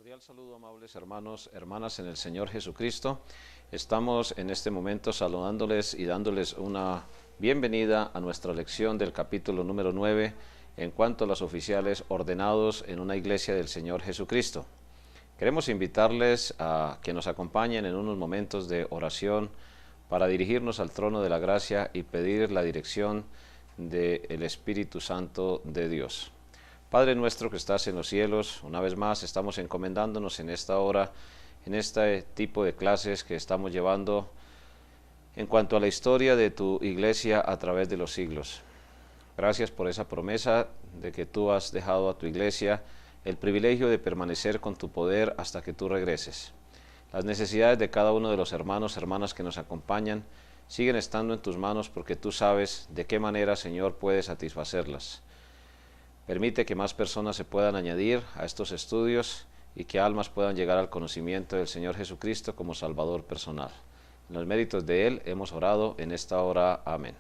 Cordial saludo, amables hermanos, hermanas en el Señor Jesucristo. Estamos en este momento saludándoles y dándoles una bienvenida a nuestra lección del capítulo número 9 en cuanto a los oficiales ordenados en una iglesia del Señor Jesucristo. Queremos invitarles a que nos acompañen en unos momentos de oración para dirigirnos al trono de la gracia y pedir la dirección del Espíritu Santo de Dios. Padre nuestro que estás en los cielos, una vez más estamos encomendándonos en esta hora, en este tipo de clases que estamos llevando en cuanto a la historia de tu iglesia a través de los siglos. Gracias por esa promesa de que tú has dejado a tu iglesia el privilegio de permanecer con tu poder hasta que tú regreses. Las necesidades de cada uno de los hermanos, hermanas que nos acompañan, siguen estando en tus manos porque tú sabes de qué manera, Señor, puedes satisfacerlas. Permite que más personas se puedan añadir a estos estudios y que almas puedan llegar al conocimiento del Señor Jesucristo como Salvador personal. En los méritos de Él hemos orado en esta hora. Amén.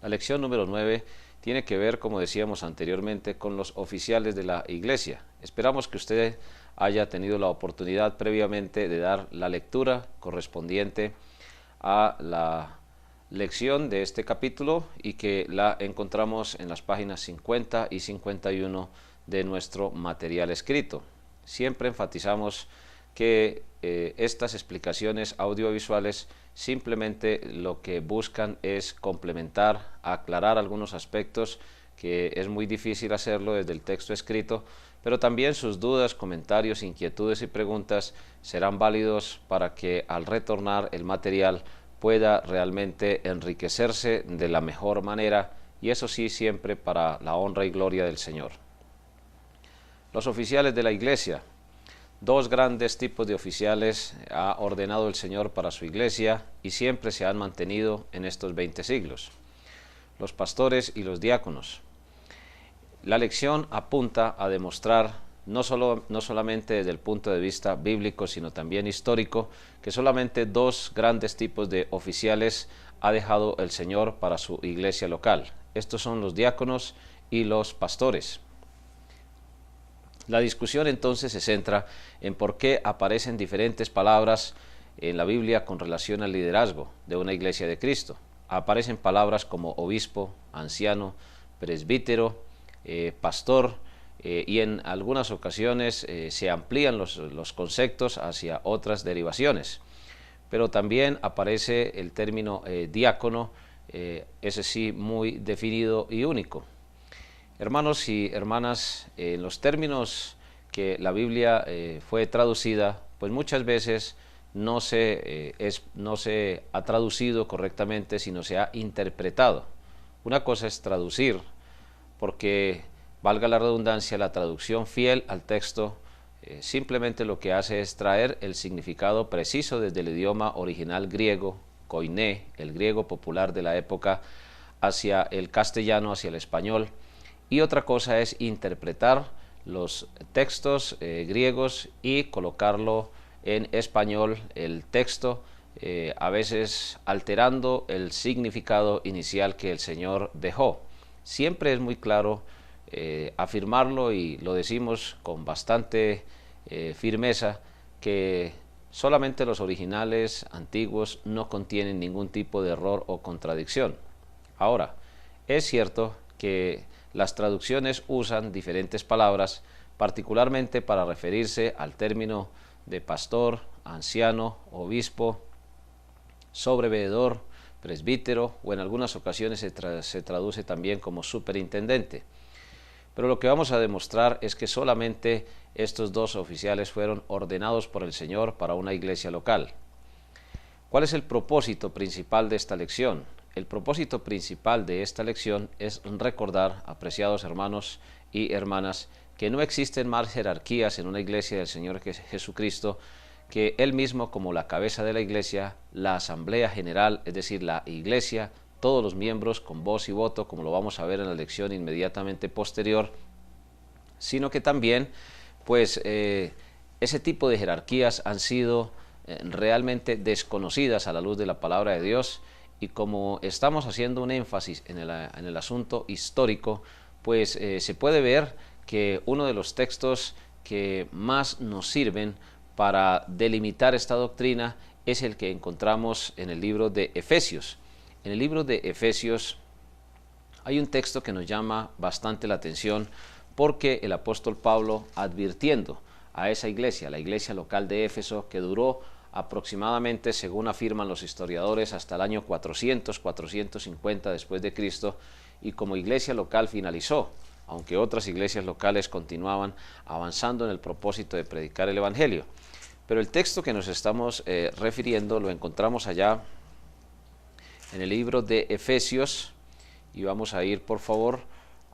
La lección número 9 tiene que ver, como decíamos anteriormente, con los oficiales de la iglesia. Esperamos que usted haya tenido la oportunidad previamente de dar la lectura correspondiente a la lección de este capítulo y que la encontramos en las páginas 50 y 51 de nuestro material escrito. Siempre enfatizamos que estas explicaciones audiovisuales simplemente lo que buscan es complementar, aclarar algunos aspectos que es muy difícil hacerlo desde el texto escrito, pero también sus dudas, comentarios, inquietudes y preguntas serán válidos para que al retornar el material pueda realmente enriquecerse de la mejor manera, y eso sí, siempre para la honra y gloria del Señor. Los oficiales de la iglesia. Dos grandes tipos de oficiales ha ordenado el Señor para su iglesia y siempre se han mantenido en estos 20 siglos. Los pastores y los diáconos. La lección apunta a demostrar no solamente desde el punto de vista bíblico, sino también histórico, que solamente dos grandes tipos de oficiales ha dejado el Señor para su iglesia local. Estos son los diáconos y los pastores. La discusión entonces se centra en por qué aparecen diferentes palabras en la Biblia con relación al liderazgo de una iglesia de Cristo. Aparecen palabras como obispo, anciano, presbítero, pastor, y en algunas ocasiones se amplían los conceptos hacia otras derivaciones. Pero también aparece el término diácono, ese sí muy definido y único. Hermanos y hermanas, en los términos que la Biblia fue traducida, pues muchas veces no se ha traducido correctamente, sino se ha interpretado. Una cosa es traducir, porque valga la redundancia, la traducción fiel al texto simplemente lo que hace es traer el significado preciso desde el idioma original griego, koiné, el griego popular de la época, hacia el castellano, hacia el español. Y otra cosa es interpretar los textos griegos y colocarlo en español, el texto, a veces alterando el significado inicial que el Señor dejó. Siempre es muy claro afirmarlo, y lo decimos con bastante firmeza, que solamente los originales antiguos no contienen ningún tipo de error o contradicción. Ahora, es cierto que las traducciones usan diferentes palabras, particularmente para referirse al término de pastor, anciano, obispo, sobreveedor, presbítero, o en algunas ocasiones se traduce también como superintendente. Pero lo que vamos a demostrar es que solamente estos dos oficiales fueron ordenados por el Señor para una iglesia local. ¿Cuál es el propósito principal de esta lección? El propósito principal de esta lección es recordar, apreciados hermanos y hermanas, que no existen más jerarquías en una iglesia del Señor Jesucristo que Él mismo como la cabeza de la iglesia, la asamblea general, es decir, la iglesia, todos los miembros con voz y voto, como lo vamos a ver en la lección inmediatamente posterior, sino que también, pues, ese tipo de jerarquías han sido realmente desconocidas a la luz de la palabra de Dios, y como estamos haciendo un énfasis en el asunto histórico, pues se puede ver que uno de los textos que más nos sirven para delimitar esta doctrina es el que encontramos en el libro de Efesios. En el libro de Efesios hay un texto que nos llama bastante la atención porque el apóstol Pablo, advirtiendo a esa iglesia, la iglesia local de Éfeso, que duró aproximadamente, según afirman los historiadores, hasta el año 400, 450 después de Cristo, y como iglesia local finalizó, aunque otras iglesias locales continuaban avanzando en el propósito de predicar el Evangelio. Pero el texto que nos estamos refiriendo lo encontramos allá en el libro de Efesios, y vamos a ir por favor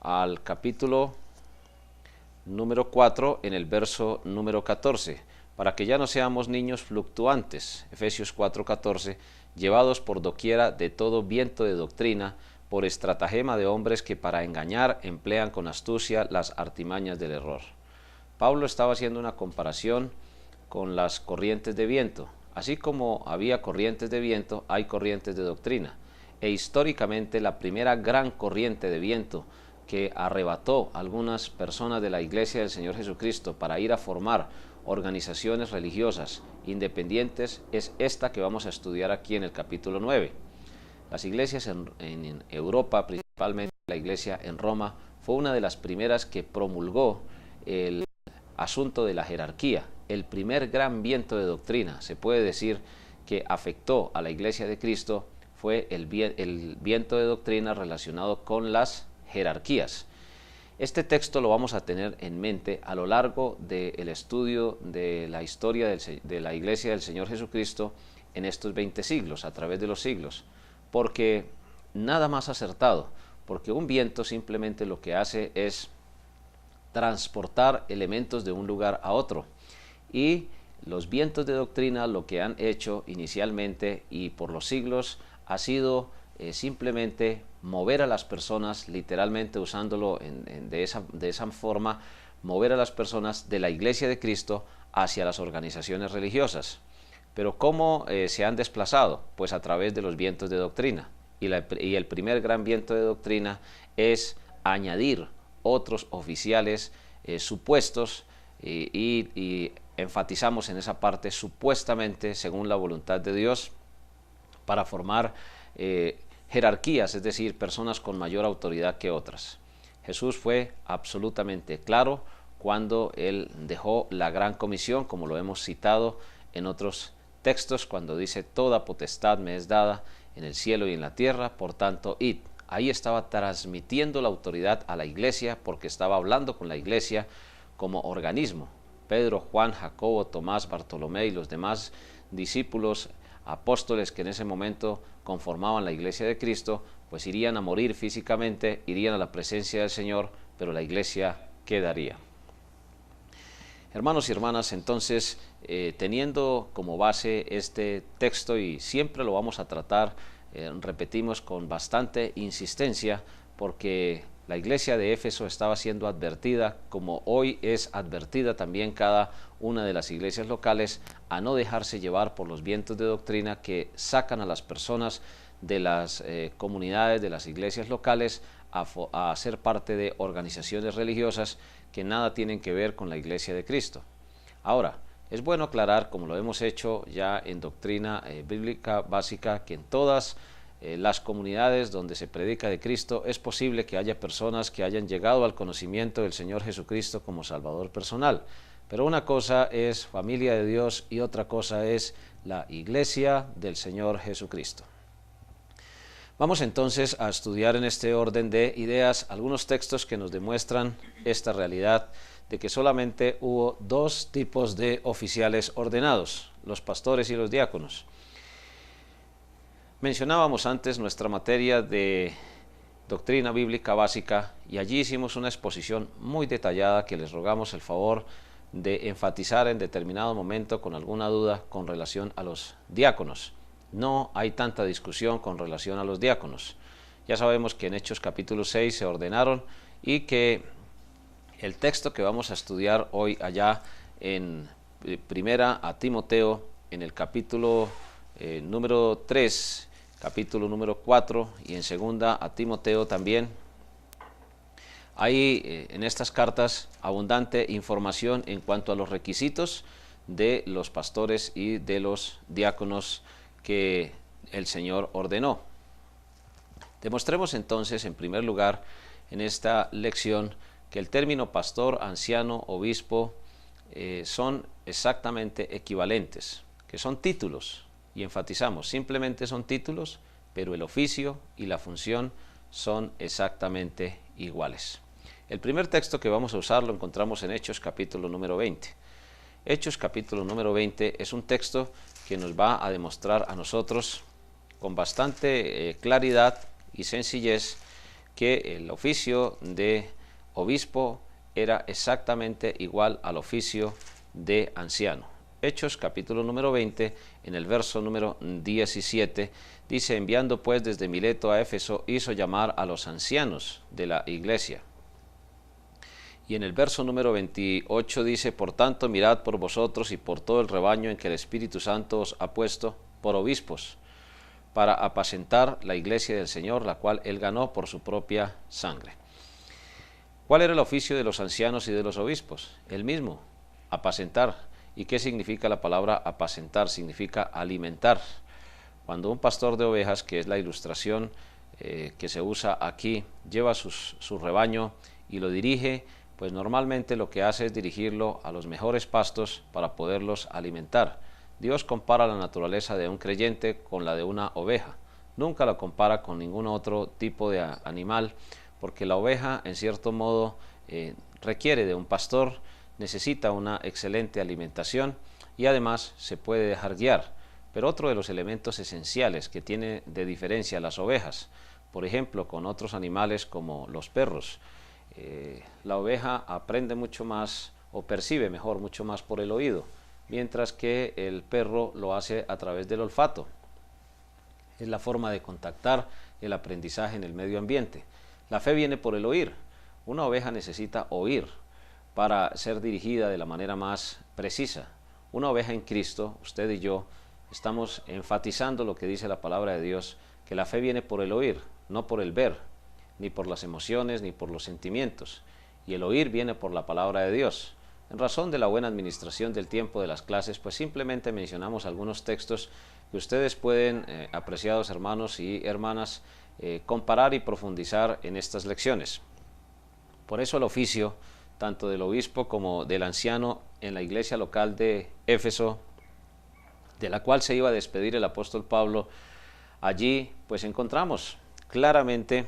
al capítulo número 4 en el verso número 14, para que ya no seamos niños fluctuantes, Efesios 4:14, llevados por doquiera de todo viento de doctrina, por estratagema de hombres que para engañar emplean con astucia las artimañas del error. Pablo estaba haciendo una comparación con las corrientes de viento. Así como había corrientes de viento, hay corrientes de doctrina. E históricamente la primera gran corriente de viento que arrebató a algunas personas de la iglesia del Señor Jesucristo para ir a formar organizaciones religiosas independientes es esta que vamos a estudiar aquí en el capítulo 9. Las iglesias en Europa, principalmente la iglesia en Roma, fue una de las primeras que promulgó el asunto de la jerarquía. El primer gran viento de doctrina, se puede decir, que afectó a la iglesia de Cristo fue el viento de doctrina relacionado con las jerarquías. Este texto lo vamos a tener en mente a lo largo del estudio de la historia de la iglesia del Señor Jesucristo en estos 20 siglos, a través de los siglos, porque nada más acertado, porque un viento simplemente lo que hace es transportar elementos de un lugar a otro, y los vientos de doctrina lo que han hecho inicialmente y por los siglos ha sido simplemente mover a las personas, literalmente usándolo de esa forma, mover a las personas de la iglesia de Cristo hacia las organizaciones religiosas. Pero ¿cómo se han desplazado? Pues a través de los vientos de doctrina. Y el primer gran viento de doctrina es añadir otros oficiales supuestos y enfatizamos en esa parte, supuestamente según la voluntad de Dios, para formar jerarquías, es decir, personas con mayor autoridad que otras. Jesús fue absolutamente claro cuando Él dejó la gran comisión, como lo hemos citado en otros textos, cuando dice: toda potestad me es dada en el cielo y en la tierra, por tanto, id. Ahí estaba transmitiendo la autoridad a la iglesia, porque estaba hablando con la iglesia como organismo. Pedro, Juan, Jacobo, Tomás, Bartolomé y los demás discípulos, apóstoles que en ese momento conformaban la iglesia de Cristo, pues irían a morir físicamente, irían a la presencia del Señor, pero la iglesia quedaría. Hermanos y hermanas, entonces, teniendo como base este texto, y siempre lo vamos a tratar, repetimos con bastante insistencia, porque la iglesia de Éfeso estaba siendo advertida, como hoy es advertida también cada una de las iglesias locales, a no dejarse llevar por los vientos de doctrina que sacan a las personas de las comunidades, de las iglesias locales, a ser parte de organizaciones religiosas que nada tienen que ver con la iglesia de Cristo. Ahora, es bueno aclarar, como lo hemos hecho ya en doctrina bíblica básica, que en todas las comunidades donde se predica de Cristo es posible que haya personas que hayan llegado al conocimiento del Señor Jesucristo como Salvador personal. Pero una cosa es familia de Dios y otra cosa es la iglesia del Señor Jesucristo. Vamos entonces a estudiar en este orden de ideas algunos textos que nos demuestran esta realidad de que solamente hubo dos tipos de oficiales ordenados, los pastores y los diáconos. Mencionábamos antes nuestra materia de doctrina bíblica básica y allí hicimos una exposición muy detallada que les rogamos el favor de enfatizar en determinado momento con alguna duda con relación a los diáconos. No hay tanta discusión con relación a los diáconos. Ya sabemos que en Hechos capítulo 6 se ordenaron y que el texto que vamos a estudiar hoy allá en primera a Timoteo, en el capítulo número 3, capítulo número 4 y en segunda a Timoteo también, Hay en estas cartas abundante información en cuanto a los requisitos de los pastores y de los diáconos que el Señor ordenó. Demostremos entonces, en primer lugar, en esta lección, que el término pastor, anciano, obispo son exactamente equivalentes, que son títulos, y enfatizamos, simplemente son títulos, pero el oficio y la función son exactamente iguales. El primer texto que vamos a usar lo encontramos en Hechos capítulo número 20. Hechos capítulo número 20 es un texto que nos va a demostrar a nosotros con bastante claridad y sencillez que el oficio de obispo era exactamente igual al oficio de anciano. Hechos capítulo número 20, en el verso número 17, dice: enviando pues desde Mileto a Éfeso, hizo llamar a los ancianos de la iglesia. Y en el verso número 28 dice: por tanto, mirad por vosotros y por todo el rebaño en que el Espíritu Santo os ha puesto por obispos, para apacentar la iglesia del Señor, la cual él ganó por su propia sangre. ¿Cuál era el oficio de los ancianos y de los obispos? El mismo, apacentar. ¿Y qué significa la palabra apacentar? Significa alimentar. Cuando un pastor de ovejas, que es la ilustración que se usa aquí, lleva su rebaño y lo dirige, pues normalmente lo que hace es dirigirlo a los mejores pastos para poderlos alimentar. Dios compara la naturaleza de un creyente con la de una oveja. Nunca la compara con ningún otro tipo de animal, porque la oveja, en cierto modo, requiere de un pastor, necesita una excelente alimentación y además se puede dejar guiar. Pero otro de los elementos esenciales que tiene de diferencia las ovejas, por ejemplo, con otros animales como los perros, la oveja aprende mucho más o percibe mejor, mucho más por el oído, mientras que el perro lo hace a través del olfato. Es la forma de contactar el aprendizaje en el medio ambiente. La fe viene por el oír. Una oveja necesita oír para ser dirigida de la manera más precisa. Una oveja en Cristo, usted y yo, estamos enfatizando lo que dice la palabra de Dios, que la fe viene por el oír, no por el ver, ni por las emociones, ni por los sentimientos. Y el oír viene por la palabra de Dios. En razón de la buena administración del tiempo de las clases, pues simplemente mencionamos algunos textos que ustedes pueden, apreciados hermanos y hermanas, comparar y profundizar en estas lecciones. Por eso el oficio, tanto del obispo como del anciano en la iglesia local de Éfeso, de la cual se iba a despedir el apóstol Pablo, allí pues encontramos claramente,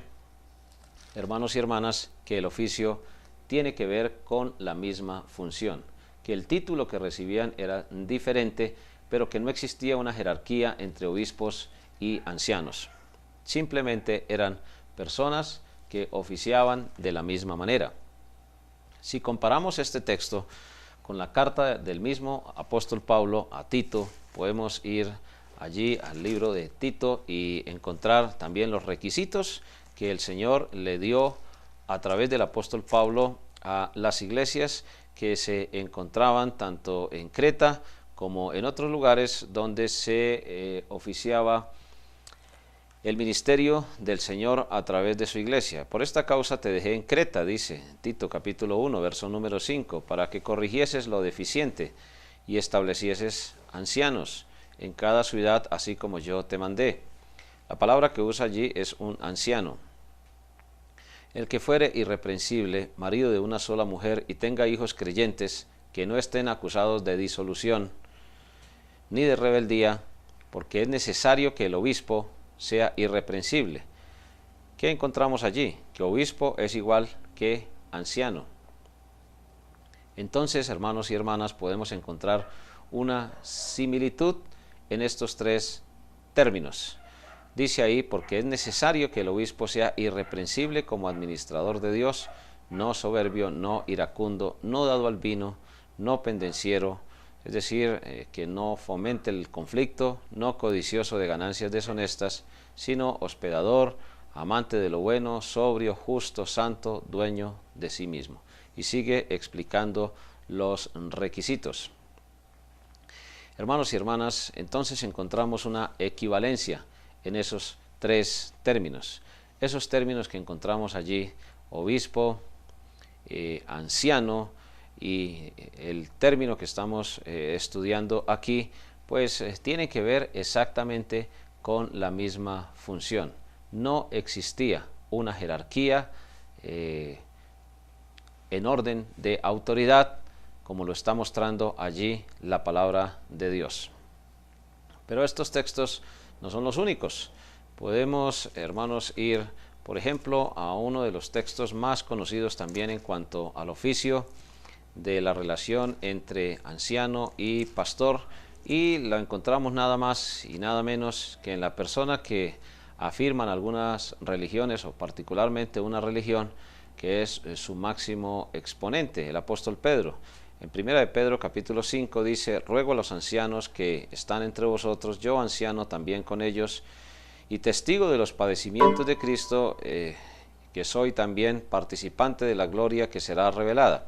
hermanos y hermanas, que el oficio tiene que ver con la misma función, que el título que recibían era diferente, pero que no existía una jerarquía entre obispos y ancianos. Simplemente eran personas que oficiaban de la misma manera. Si comparamos este texto con la carta del mismo apóstol Pablo a Tito, podemos ir allí al libro de Tito y encontrar también los requisitos que el Señor le dio a través del apóstol Pablo a las iglesias que se encontraban tanto en Creta como en otros lugares donde se oficiaba el ministerio del Señor a través de su iglesia. Por esta causa te dejé en Creta, dice Tito capítulo 1, verso número 5, para que corrigieses lo deficiente y establecieses ancianos en cada ciudad, así como yo te mandé. La palabra que usa allí es un anciano. El que fuere irreprensible, marido de una sola mujer, y tenga hijos creyentes, que no estén acusados de disolución ni de rebeldía, porque es necesario que el obispo sea irreprensible. ¿Qué encontramos allí? Que obispo es igual que anciano. Entonces, hermanos y hermanas, podemos encontrar una similitud en estos tres términos. Dice ahí, porque es necesario que el obispo sea irreprensible como administrador de Dios, no soberbio, no iracundo, no dado al vino, no pendenciero, es decir, que no fomente el conflicto, no codicioso de ganancias deshonestas, sino hospedador, amante de lo bueno, sobrio, justo, santo, dueño de sí mismo. Y sigue explicando los requisitos. Hermanos y hermanas, entonces encontramos una equivalencia en esos tres términos. Esos términos que encontramos allí, obispo, anciano, y el término que estamos estudiando aquí, pues tiene que ver exactamente con la misma función. No existía una jerarquía en orden de autoridad, como lo está mostrando allí la palabra de Dios. Pero estos textos no son los únicos. Podemos, hermanos, ir, por ejemplo, a uno de los textos más conocidos también en cuanto al oficio de la relación entre anciano y pastor, y lo encontramos nada más y nada menos que en la persona que afirman algunas religiones, o particularmente una religión que es su máximo exponente, el apóstol Pedro. En 1 de Pedro capítulo 5 dice: ruego a los ancianos que están entre vosotros, yo anciano también con ellos, y testigo de los padecimientos de Cristo, que soy también participante de la gloria que será revelada.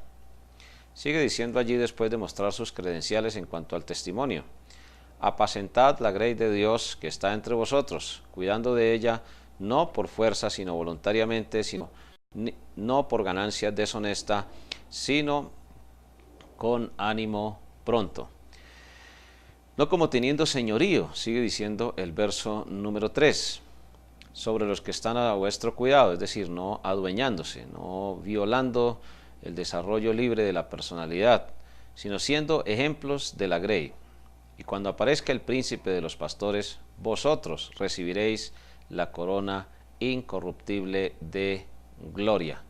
Sigue diciendo allí, después de mostrar sus credenciales en cuanto al testimonio: apacentad la grey de Dios que está entre vosotros, cuidando de ella, no por fuerza, sino voluntariamente, no por ganancia deshonesta, sino con ánimo pronto. No como teniendo señorío, sigue diciendo el verso número 3, sobre los que están a vuestro cuidado, es decir, no adueñándose, no violando el desarrollo libre de la personalidad, sino siendo ejemplos de la grey. Y cuando aparezca el príncipe de los pastores, vosotros recibiréis la corona incorruptible de gloria.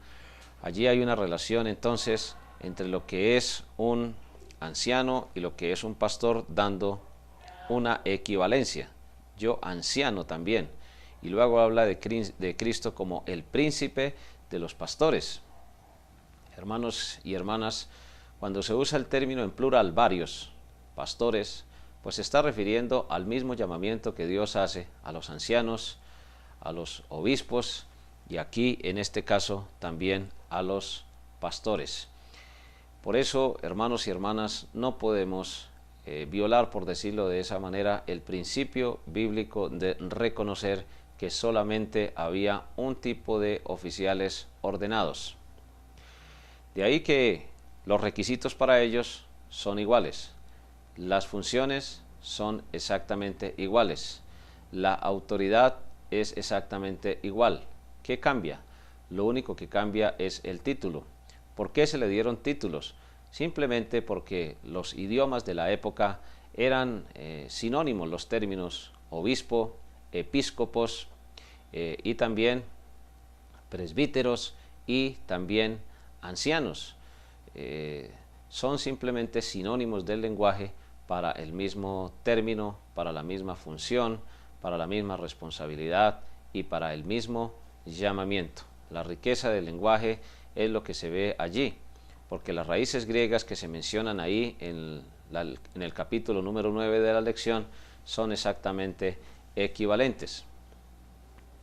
Allí hay una relación entonces entre lo que es un anciano y lo que es un pastor, dando una equivalencia. Yo anciano también. Y luego habla de Cristo como el príncipe de los pastores. Hermanos y hermanas, cuando se usa el término en plural, varios pastores, pues se está refiriendo al mismo llamamiento que Dios hace a los ancianos, a los obispos, y aquí en este caso también a los pastores. Por eso, hermanos y hermanas, no podemos violar, por decirlo de esa manera, el principio bíblico de reconocer que solamente había un tipo de oficiales ordenados. De ahí que los requisitos para ellos son iguales, las funciones son exactamente iguales, la autoridad es exactamente igual. ¿Qué cambia? Lo único que cambia es el título. ¿Por qué se le dieron títulos? Simplemente porque los idiomas de la época eran sinónimos, los términos obispo, episcopos, y también presbíteros y también ancianos. Son simplemente sinónimos del lenguaje para el mismo término, para la misma función, para la misma responsabilidad y para el mismo llamamiento. La riqueza del lenguaje es lo que se ve allí, porque las raíces griegas que se mencionan ahí en el capítulo número 9 de la lección son exactamente equivalentes.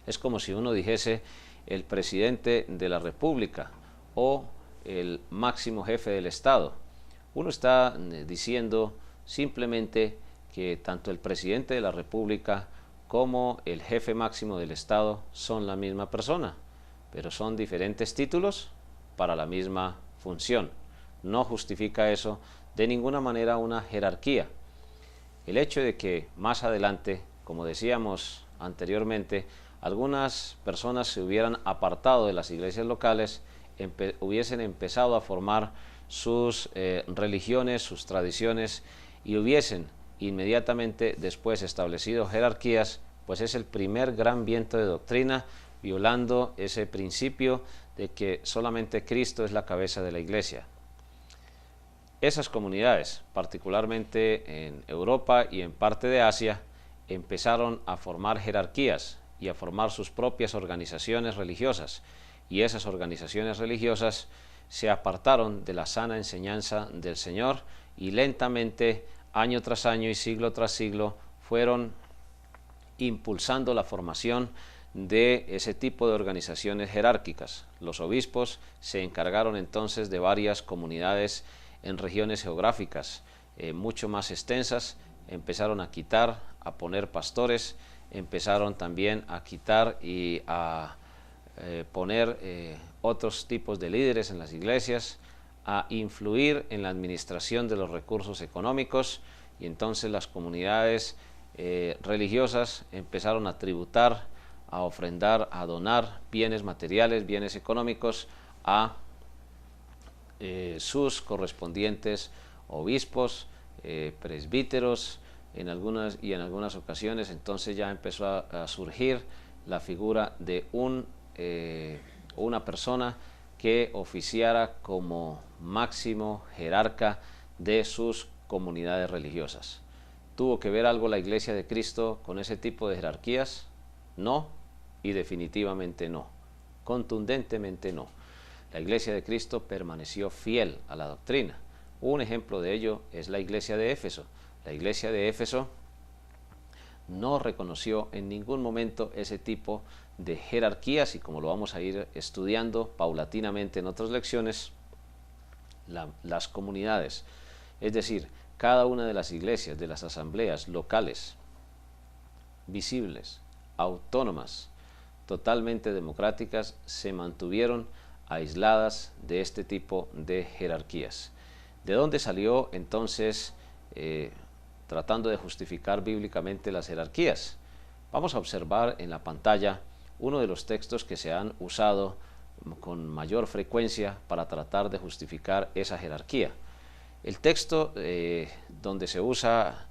Es como si uno dijese el presidente de la República o el máximo jefe del Estado. Uno está diciendo simplemente que tanto el presidente de la República como el jefe máximo del Estado son la misma persona, pero son diferentes títulos para la misma función. No justifica eso de ninguna manera una jerarquía. El hecho de que más adelante, como decíamos anteriormente, algunas personas se hubieran apartado de las iglesias locales, hubiesen empezado a formar sus religiones, sus tradiciones, y hubiesen inmediatamente después establecido jerarquías, pues es el primer gran viento de doctrina, violando ese principio de que solamente Cristo es la cabeza de la iglesia. Esas comunidades, particularmente en Europa y en parte de Asia, empezaron a formar jerarquías y a formar sus propias organizaciones religiosas, y esas organizaciones religiosas se apartaron de la sana enseñanza del Señor y lentamente, año tras año y siglo tras siglo, fueron impulsando la formación de ese tipo de organizaciones jerárquicas. Los obispos se encargaron entonces de varias comunidades en regiones geográficas mucho más extensas, empezaron a quitar, a poner pastores, empezaron también a quitar y a poner otros tipos de líderes en las iglesias, a influir en la administración de los recursos económicos, y entonces las comunidades religiosas empezaron a tributar, a ofrendar, a donar bienes materiales, bienes económicos a sus correspondientes obispos, presbíteros, en algunas ocasiones. Entonces ya empezó a surgir la figura de una persona que oficiara como máximo jerarca de sus comunidades religiosas. ¿Tuvo que ver algo la Iglesia de Cristo con ese tipo de jerarquías? No, y definitivamente no, contundentemente no. La Iglesia de Cristo permaneció fiel a la doctrina. Un ejemplo de ello es la Iglesia de Éfeso. La Iglesia de Éfeso no reconoció en ningún momento ese tipo de jerarquías, y como lo vamos a ir estudiando paulatinamente en otras lecciones, las comunidades, es decir, cada una de las iglesias, de las asambleas locales, visibles, autónomas, totalmente democráticas, se mantuvieron aisladas de este tipo de jerarquías. ¿De dónde salió entonces, tratando de justificar bíblicamente las jerarquías? Vamos a observar en la pantalla uno de los textos que se han usado con mayor frecuencia para tratar de justificar esa jerarquía. El texto donde se usa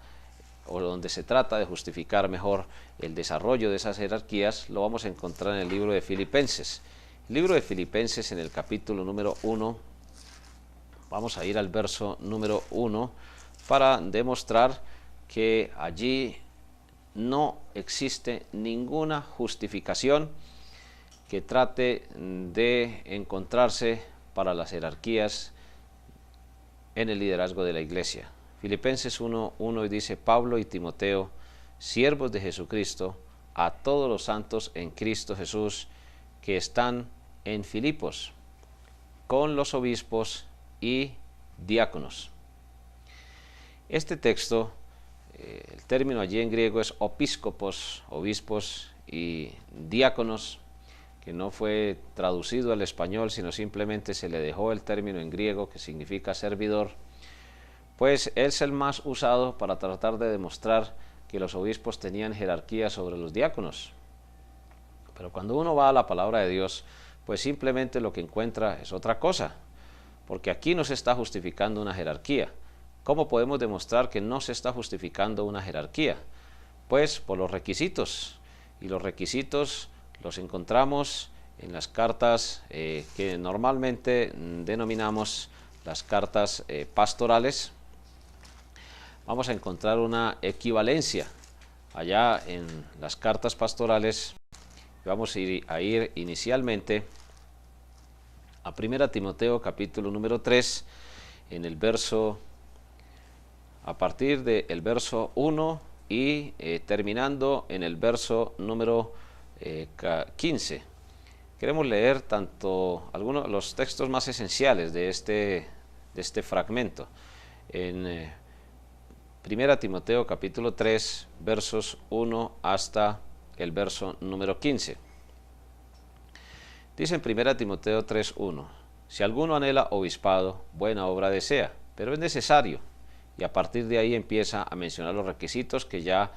o donde se trata de justificar mejor el desarrollo de esas jerarquías lo vamos a encontrar en el libro de Filipenses. El libro de Filipenses, en el capítulo número 1, vamos a ir al verso número 1 para demostrar que allí no existe ninguna justificación que trate de encontrarse para las jerarquías en el liderazgo de la iglesia. Filipenses 1:1 dice: Pablo y Timoteo, siervos de Jesucristo, a todos los santos en Cristo Jesús que están en Filipos, con los obispos y diáconos. Este texto, el término allí en griego es opiscopos, obispos, y diáconos, que no fue traducido al español, sino simplemente se le dejó el término en griego, que significa servidor. Pues es el más usado para tratar de demostrar que los obispos tenían jerarquía sobre los diáconos. Pero cuando uno va a la palabra de Dios, pues simplemente lo que encuentra es otra cosa, porque aquí no se está justificando una jerarquía. ¿Cómo podemos demostrar que no se está justificando una jerarquía? Pues por los requisitos, y los requisitos los encontramos en las cartas que normalmente denominamos las cartas pastorales. Vamos a encontrar una equivalencia allá en las cartas pastorales. Vamos a ir inicialmente a 1 Timoteo capítulo número 3, en el verso, a partir del verso 1 y terminando en el verso número 15. Queremos leer tanto algunos los textos más esenciales de este fragmento. En 1 Timoteo capítulo 3, versos 1 hasta el verso número 15. Dice en 1 Timoteo 3:1: si alguno anhela obispado, buena obra desea, pero es necesario. Y a partir de ahí empieza a mencionar los requisitos que ya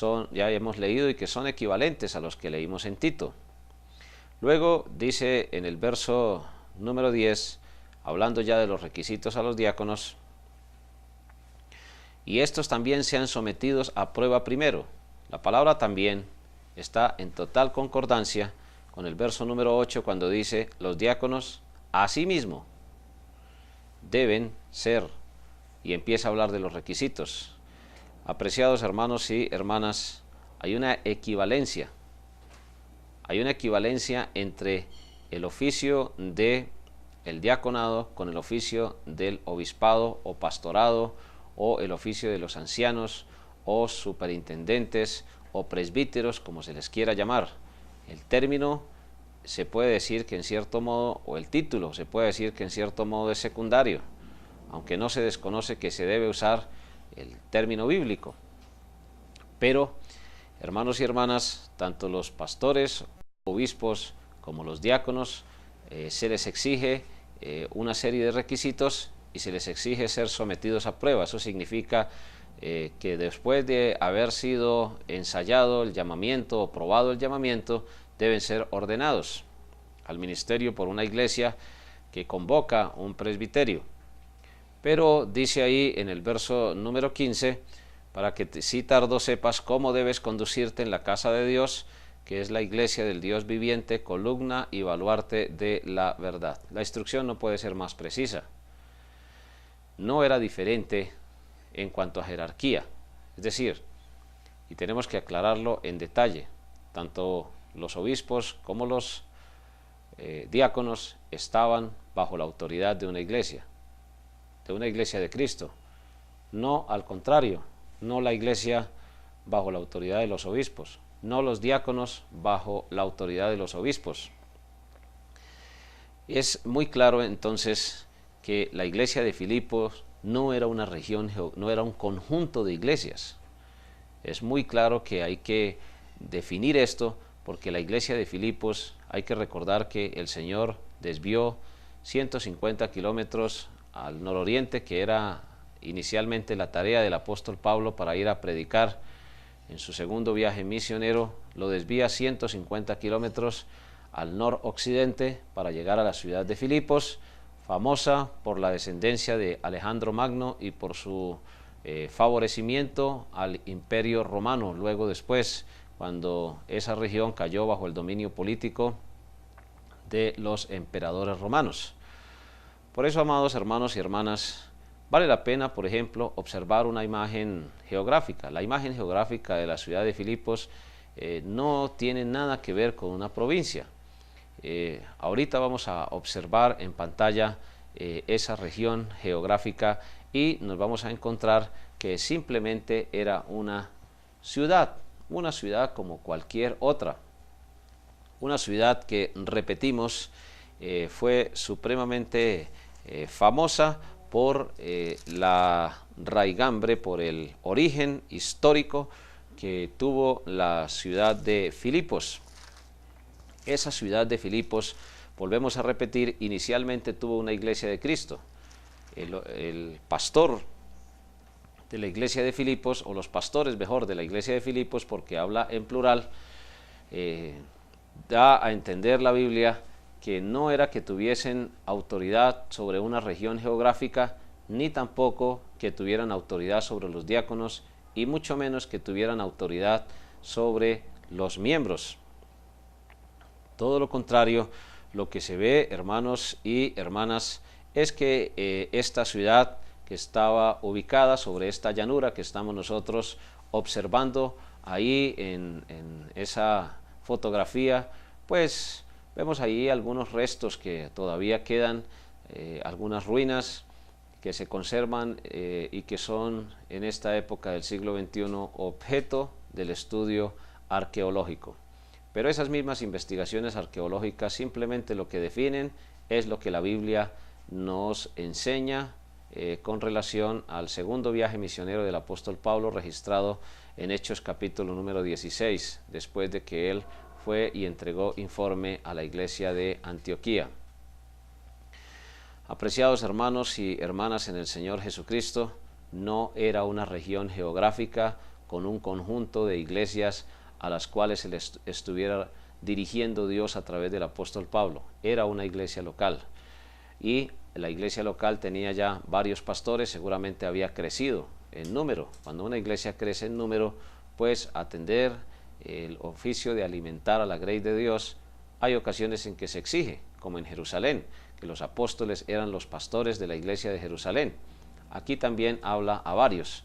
hemos leído y que son equivalentes a los que leímos en Tito. Luego dice en el verso número 10, hablando ya de los requisitos a los diáconos: y estos también sean sometidos a prueba primero. La palabra también está en total concordancia con el verso número 8, cuando dice: los diáconos asimismo deben ser, y empieza a hablar de los requisitos. Apreciados hermanos y hermanas, hay una equivalencia entre el oficio del diaconado con el oficio del obispado o pastorado, o el oficio de los ancianos o superintendentes o presbíteros, como se les quiera llamar. El término se puede decir que en cierto modo, o el título se puede decir que en cierto modo es secundario, aunque no se desconoce que se debe usar el término bíblico. Pero, hermanos y hermanas, tanto los pastores, obispos, como los diáconos, se les exige una serie de requisitos y se les exige ser sometidos a prueba. Eso significa que después de haber sido ensayado el llamamiento o probado el llamamiento, deben ser ordenados al ministerio por una iglesia que convoca un presbiterio. Pero dice ahí en el verso número 15, para que si tardo sepas cómo debes conducirte en la casa de Dios, que es la iglesia del Dios viviente, columna y baluarte de la verdad. La instrucción no puede ser más precisa. No era diferente en cuanto a jerarquía, es decir, y tenemos que aclararlo en detalle, tanto los obispos como los diáconos estaban bajo la autoridad de una iglesia de Cristo, no al contrario, no la iglesia bajo la autoridad de los obispos, no los diáconos bajo la autoridad de los obispos. Es muy claro entonces que la iglesia de Filipos no era una región, no era un conjunto de iglesias. Es muy claro que hay que definir esto, porque la iglesia de Filipos, hay que recordar que el Señor desvió 150 kilómetros al nororiente, que era inicialmente la tarea del apóstol Pablo para ir a predicar. En su segundo viaje misionero lo desvía 150 kilómetros al noroccidente para llegar a la ciudad de Filipos, famosa por la descendencia de Alejandro Magno y por su favorecimiento al imperio romano. Luego después, cuando esa región cayó bajo el dominio político de los emperadores romanos. Por eso, amados hermanos y hermanas, vale la pena, por ejemplo, observar una imagen geográfica. La imagen geográfica de la ciudad de Filipos no tiene nada que ver con una provincia. Ahorita vamos a observar en pantalla esa región geográfica y nos vamos a encontrar que simplemente era una ciudad como cualquier otra. Una ciudad que, repetimos, fue supremamente famosa por la raigambre, por el origen histórico que tuvo la ciudad de Filipos. Esa ciudad de Filipos, volvemos a repetir, inicialmente tuvo una iglesia de Cristo. El pastor de la iglesia de Filipos, o los pastores mejor de la iglesia de Filipos, porque habla en plural, da a entender la Biblia que no era que tuviesen autoridad sobre una región geográfica, ni tampoco que tuvieran autoridad sobre los diáconos, y mucho menos que tuvieran autoridad sobre los miembros. Todo lo contrario, lo que se ve, hermanos y hermanas, es que esta ciudad que estaba ubicada sobre esta llanura que estamos nosotros observando ahí en esa fotografía, pues vemos ahí algunos restos que todavía quedan, algunas ruinas que se conservan y que son en esta época del siglo XXI objeto del estudio arqueológico. Pero esas mismas investigaciones arqueológicas simplemente lo que definen es lo que la Biblia nos enseña con relación al segundo viaje misionero del apóstol Pablo, registrado en Hechos capítulo número 16, después de que él fue y entregó informe a la iglesia de Antioquía. Apreciados hermanos y hermanas en el Señor Jesucristo, no era una región geográfica con un conjunto de iglesias a las cuales se les estuviera dirigiendo Dios a través del apóstol Pablo. Era una iglesia local, y la iglesia local tenía ya varios pastores, seguramente había crecido en número. Cuando una iglesia crece en número, pues atender el oficio de alimentar a la grey de Dios, hay ocasiones en que se exige, como en Jerusalén, que los apóstoles eran los pastores de la iglesia de Jerusalén. Aquí también habla a varios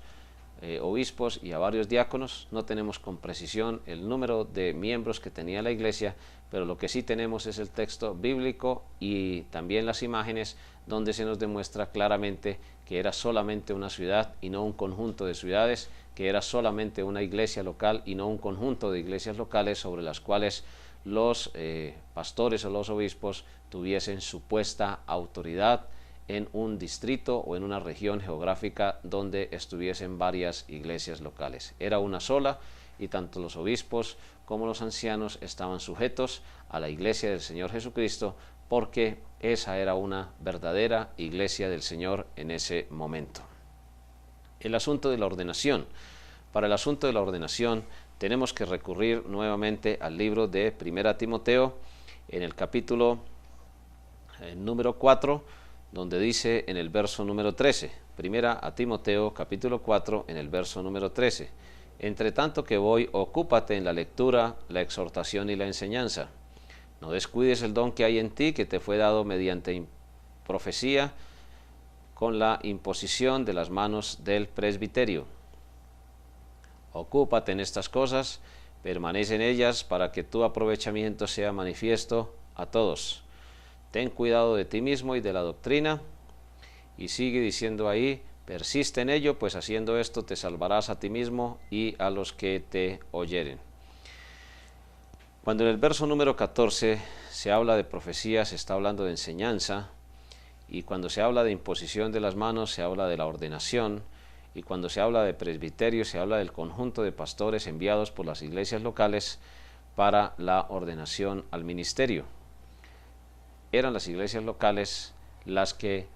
obispos y a varios diáconos. No tenemos con precisión el número de miembros que tenía la iglesia, pero lo que sí tenemos es el texto bíblico y también las imágenes donde se nos demuestra claramente que era solamente una ciudad y no un conjunto de ciudades, que era solamente una iglesia local y no un conjunto de iglesias locales sobre las cuales los pastores o los obispos tuviesen supuesta autoridad en un distrito o en una región geográfica donde estuviesen varias iglesias locales. Era una sola, y tanto los obispos como los ancianos estaban sujetos a la iglesia del Señor Jesucristo, porque esa era una verdadera iglesia del Señor en ese momento. El asunto de la ordenación. Para el asunto de la ordenación tenemos que recurrir nuevamente al libro de 1 Timoteo en el capítulo número 4, donde dice en el verso número 13, 1 Timoteo capítulo 4 en el verso número 13, entre tanto que voy, ocúpate en la lectura, la exhortación y la enseñanza. No descuides el don que hay en ti, que te fue dado mediante profecía, con la imposición de las manos del presbiterio. Ocúpate en estas cosas, permanece en ellas, para que tu aprovechamiento sea manifiesto a todos. Ten cuidado de ti mismo y de la doctrina, y sigue diciendo ahí, persiste en ello, pues haciendo esto te salvarás a ti mismo y a los que te oyeren. Cuando en el verso número 14 se habla de profecía, se está hablando de enseñanza, y cuando se habla de imposición de las manos, se habla de la ordenación, y cuando se habla de presbiterio, se habla del conjunto de pastores enviados por las iglesias locales para la ordenación al ministerio. Eran las iglesias locales las que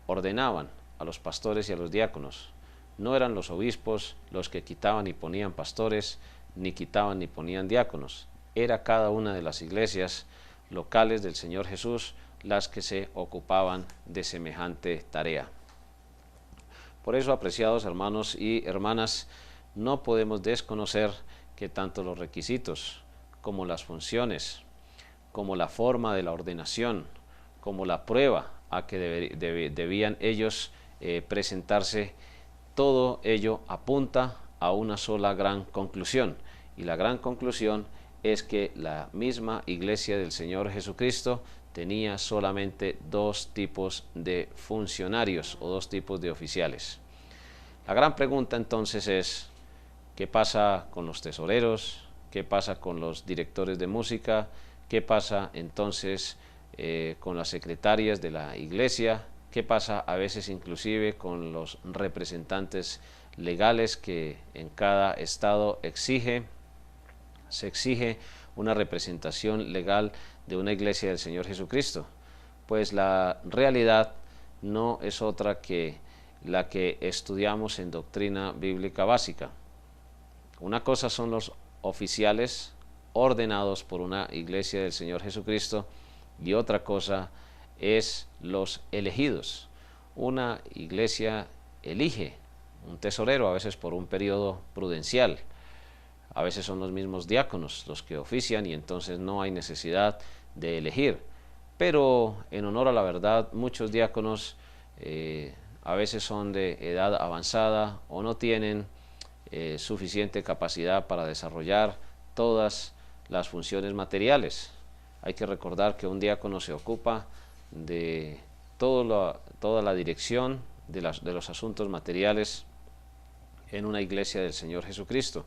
ordenaban a los pastores y a los diáconos. No eran los obispos los que quitaban y ponían pastores, ni quitaban ni ponían diáconos. Era cada una de las iglesias locales del Señor Jesús las que se ocupaban de semejante tarea. Por eso, apreciados hermanos y hermanas, no podemos desconocer que tanto los requisitos como las funciones, como la forma de la ordenación, como la prueba a que debían ellos presentarse, todo ello apunta a una sola gran conclusión. Y la gran conclusión es que la misma iglesia del Señor Jesucristo tenía solamente dos tipos de funcionarios o dos tipos de oficiales. La gran pregunta entonces es, ¿qué pasa con los tesoreros? ¿Qué pasa con los directores de música? ¿Qué pasa entonces con las secretarias de la iglesia? ¿Qué pasa a veces inclusive con los representantes legales que en cada estado se exige una representación legal de una iglesia del Señor Jesucristo? Pues la realidad no es otra que la que estudiamos en doctrina bíblica básica. Una cosa son los oficiales ordenados por una iglesia del Señor Jesucristo y otra cosa es los elegidos. Una iglesia elige un tesorero, a veces por un periodo prudencial. A veces son los mismos diáconos los que ofician y entonces no hay necesidad de elegir. Pero en honor a la verdad, muchos diáconos a veces son de edad avanzada o no tienen suficiente capacidad para desarrollar todas las funciones materiales. Hay que recordar que un diácono se ocupa de toda la dirección de los asuntos materiales en una iglesia del Señor Jesucristo.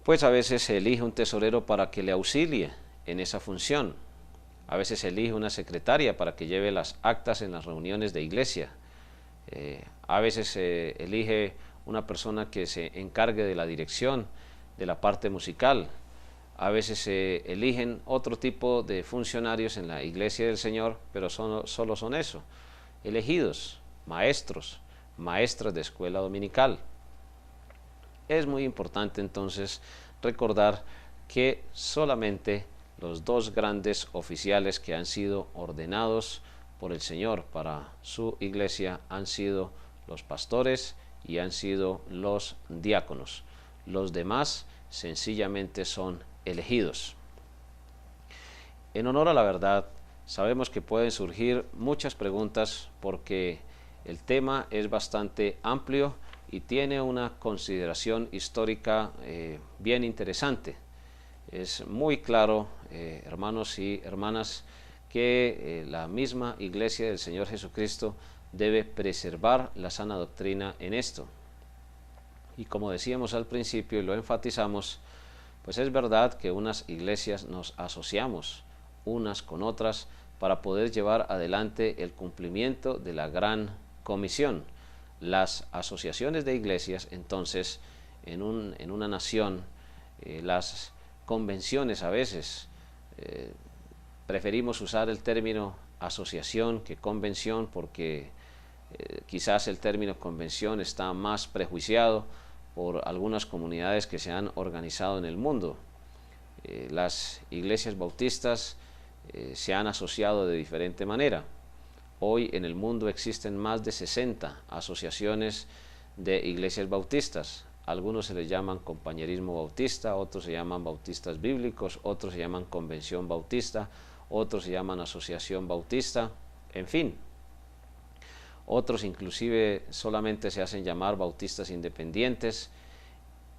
Pues a veces se elige un tesorero para que le auxilie en esa función. A veces se elige una secretaria para que lleve las actas en las reuniones de iglesia. A veces se elige una persona que se encargue de la dirección de la parte musical. A veces se eligen otro tipo de funcionarios en la iglesia del Señor, pero solo son eso, elegidos, maestros, maestras de escuela dominical. Es muy importante entonces recordar que solamente los dos grandes oficiales que han sido ordenados por el Señor para su iglesia han sido los pastores y han sido los diáconos. Los demás sencillamente son elegidos. En honor a la verdad, sabemos que pueden surgir muchas preguntas porque el tema es bastante amplio y tiene una consideración histórica bien interesante. Es muy claro, hermanos y hermanas, que la misma iglesia del Señor Jesucristo debe preservar la sana doctrina en esto. Y como decíamos al principio y lo enfatizamos, pues es verdad que unas iglesias nos asociamos unas con otras para poder llevar adelante el cumplimiento de la gran comisión. Las asociaciones de iglesias entonces en una nación, las convenciones a veces, preferimos usar el término asociación que convención porque quizás el término convención está más prejuiciado por algunas comunidades que se han organizado en el mundo. Las iglesias bautistas se han asociado de diferente manera. Hoy en el mundo existen más de 60 asociaciones de iglesias bautistas. Algunos se les llaman compañerismo bautista, otros se llaman bautistas bíblicos, otros se llaman convención bautista, otros se llaman asociación bautista, en fin. Otros inclusive solamente se hacen llamar bautistas independientes.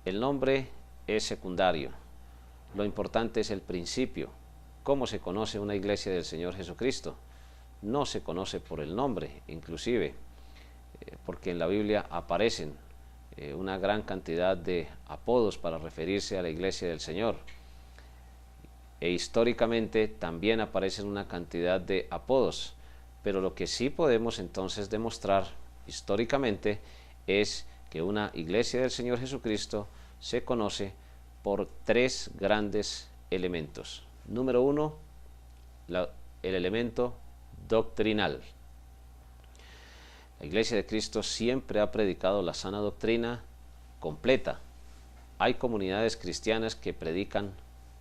El nombre es secundario. Lo importante es el principio. ¿Cómo se conoce una iglesia del Señor Jesucristo? No se conoce por el nombre, inclusive, porque en la Biblia aparecen una gran cantidad de apodos para referirse a la iglesia del Señor. E históricamente también aparecen una cantidad de apodos, pero lo que sí podemos entonces demostrar históricamente es que una iglesia del Señor Jesucristo se conoce por tres grandes elementos. Número uno, el elemento doctrinal. La Iglesia de Cristo siempre ha predicado la sana doctrina completa. Hay comunidades cristianas que predican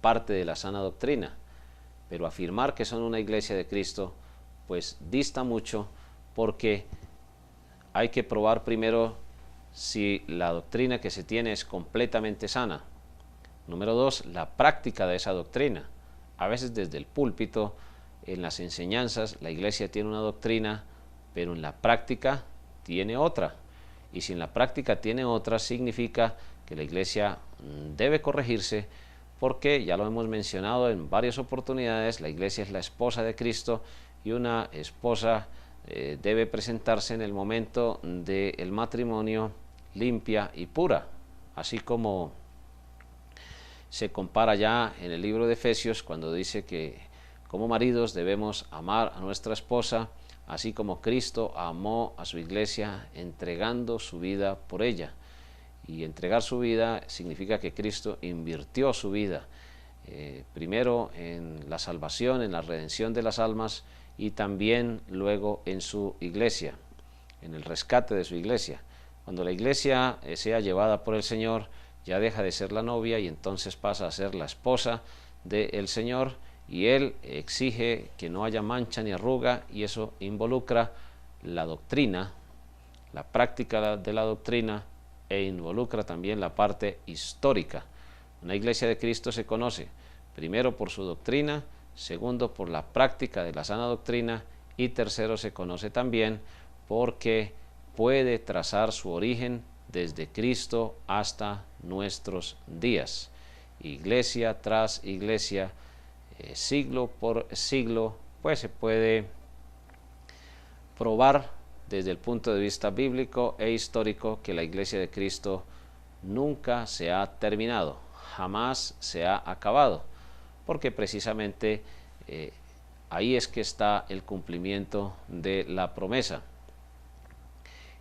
parte de la sana doctrina, pero afirmar que son una Iglesia de Cristo pues dista mucho, porque hay que probar primero si la doctrina que se tiene es completamente sana. Número dos, la práctica de esa doctrina. A veces desde el púlpito, en las enseñanzas, la iglesia tiene una doctrina, pero en la práctica tiene otra. Y si en la práctica tiene otra, significa que la iglesia debe corregirse, porque ya lo hemos mencionado en varias oportunidades, la iglesia es la esposa de Cristo y una esposa debe presentarse en el momento del matrimonio limpia y pura, así como se compara ya en el libro de Efesios cuando dice que como maridos debemos amar a nuestra esposa, así como Cristo amó a su iglesia entregando su vida por ella. Y entregar su vida significa que Cristo invirtió su vida, primero en la salvación, en la redención de las almas, y también luego en su iglesia, en el rescate de su iglesia. Cuando la iglesia sea llevada por el Señor, ya deja de ser la novia y entonces pasa a ser la esposa del Señor, y Él exige que no haya mancha ni arruga, y eso involucra la doctrina, la práctica de la doctrina, e involucra también la parte histórica. Una iglesia de Cristo se conoce primero por su doctrina, segundo por la práctica de la sana doctrina, y tercero se conoce también porque puede trazar su origen desde Cristo hasta nuestros días. Iglesia tras iglesia, siglo por siglo, pues se puede probar desde el punto de vista bíblico e histórico que la iglesia de Cristo nunca se ha terminado, jamás se ha acabado, porque precisamente ahí es que está el cumplimiento de la promesa.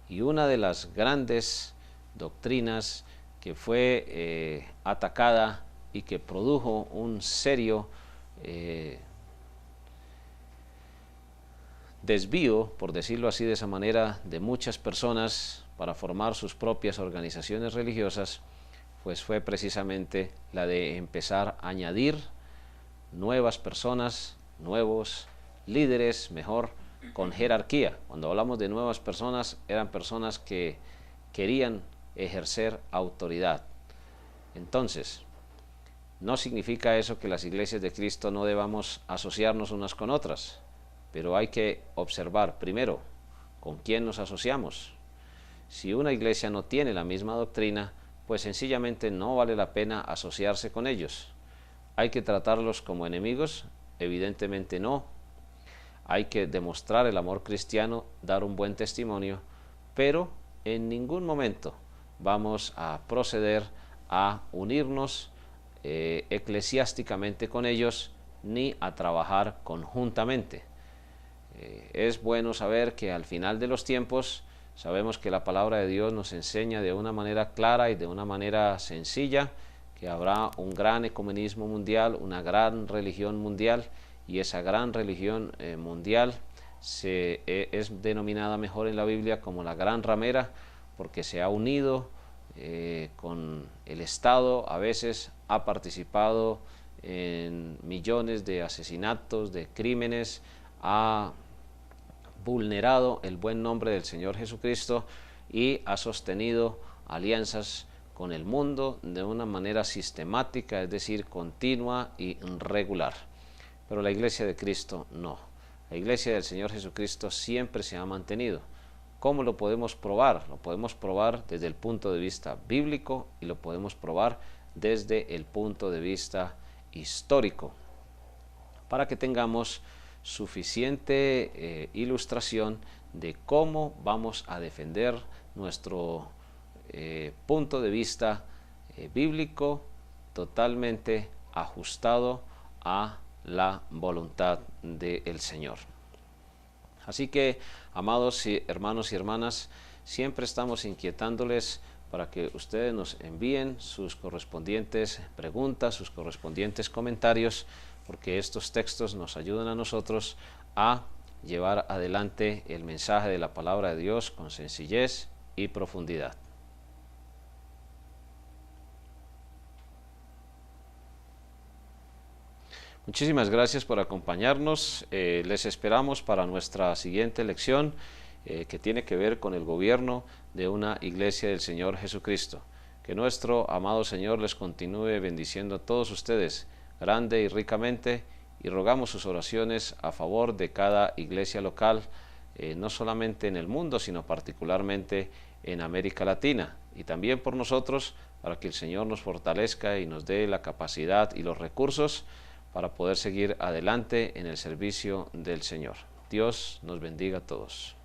Y una de las grandes doctrinas que fue atacada y que produjo un serio desvío, por decirlo así de esa manera, de muchas personas para formar sus propias organizaciones religiosas, pues fue precisamente la de empezar a añadir nuevas personas, nuevos líderes, mejor, con jerarquía. Cuando hablamos de nuevas personas, eran personas que querían ejercer autoridad. Entonces, no significa eso que las iglesias de Cristo no debamos asociarnos unas con otras, pero hay que observar primero con quién nos asociamos. Si una iglesia no tiene la misma doctrina, pues sencillamente no vale la pena asociarse con ellos. ¿Hay que tratarlos como enemigos? Evidentemente no. Hay que demostrar el amor cristiano, dar un buen testimonio, pero en ningún momento vamos a proceder a unirnos eclesiásticamente con ellos, ni a trabajar conjuntamente. Es bueno saber que al final de los tiempos Sabemos que la palabra de Dios nos enseña de una manera clara y de una manera sencilla que habrá un gran ecumenismo mundial, una gran religión mundial, y esa gran religión mundial es denominada mejor en la Biblia como la gran ramera, porque se ha unido con el Estado, a veces ha participado en millones de asesinatos, de crímenes, ha vulnerado el buen nombre del Señor Jesucristo y ha sostenido alianzas con el mundo de una manera sistemática, es decir, continua y regular. Pero la Iglesia de Cristo no. La Iglesia del Señor Jesucristo siempre se ha mantenido. ¿Cómo lo podemos probar? Lo podemos probar desde el punto de vista bíblico y lo podemos probar desde el punto de vista histórico, para que tengamos suficiente ilustración de cómo vamos a defender nuestro punto de vista bíblico totalmente ajustado a la voluntad del Señor. Así que, amados hermanos y hermanas, siempre estamos inquietándoles para que ustedes nos envíen sus correspondientes preguntas, sus correspondientes comentarios, porque estos textos nos ayudan a nosotros a llevar adelante el mensaje de la palabra de Dios con sencillez y profundidad. Muchísimas gracias por acompañarnos. Les esperamos para nuestra siguiente lección que tiene que ver con el gobierno de una iglesia del Señor Jesucristo. Que nuestro amado Señor les continúe bendiciendo a todos ustedes grande y ricamente, y rogamos sus oraciones a favor de cada iglesia local, no solamente en el mundo, sino particularmente en América Latina, y también por nosotros, para que el Señor nos fortalezca y nos dé la capacidad y los recursos para poder seguir adelante en el servicio del Señor. Dios nos bendiga a todos.